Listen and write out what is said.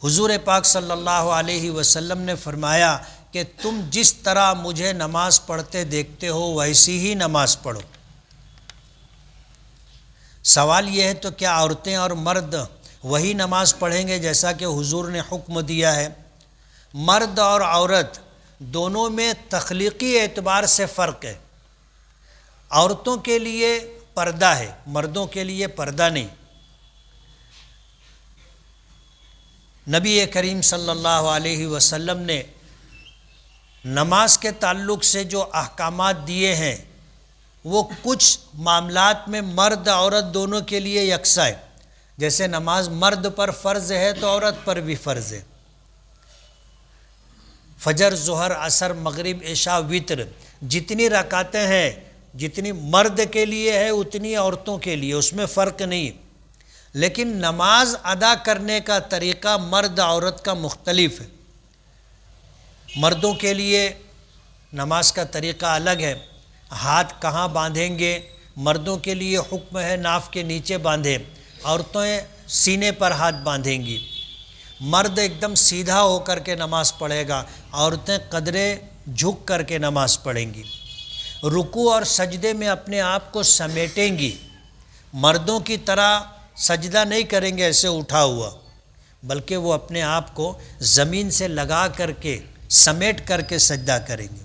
حضور پاک صلی اللہ علیہ وسلم نے فرمایا کہ تم جس طرح مجھے نماز پڑھتے دیکھتے ہو ویسی ہی نماز پڑھو۔ سوال یہ ہے تو کیا عورتیں اور مرد وہی نماز پڑھیں گے جیسا کہ حضور نے حکم دیا ہے؟ مرد اور عورت دونوں میں تخلیقی اعتبار سے فرق ہے۔ عورتوں کے لیے پردہ ہے، مردوں کے لیے پردہ نہیں۔ نبی کریم صلی اللہ علیہ وسلم نے نماز کے تعلق سے جو احکامات دیے ہیں وہ کچھ معاملات میں مرد عورت دونوں کے لیے یکساں ہے۔ جیسے نماز مرد پر فرض ہے تو عورت پر بھی فرض ہے۔ فجر، ظہر، عصر، مغرب، عشاء، وتر جتنی رکعتیں ہیں جتنی مرد کے لیے ہے اتنی عورتوں کے لیے، اس میں فرق نہیں۔ لیکن نماز ادا کرنے کا طریقہ مرد عورت کا مختلف ہے۔ مردوں کے لیے نماز کا طریقہ الگ ہے، ہاتھ کہاں باندھیں گے، مردوں کے لیے حکم ہے ناف کے نیچے باندھیں، عورتیں سینے پر ہاتھ باندھیں گی۔ مرد ایک دم سیدھا ہو کر کے نماز پڑھے گا، عورتیں قدرے جھک کر کے نماز پڑھیں گی۔ رکوع اور سجدے میں اپنے آپ کو سمیٹیں گی، مردوں کی طرح سجدہ نہیں کریں گے ایسے اٹھا ہوا، بلکہ وہ اپنے آپ کو زمین سے لگا کر کے سمیٹ کر کے سجدہ کریں گے۔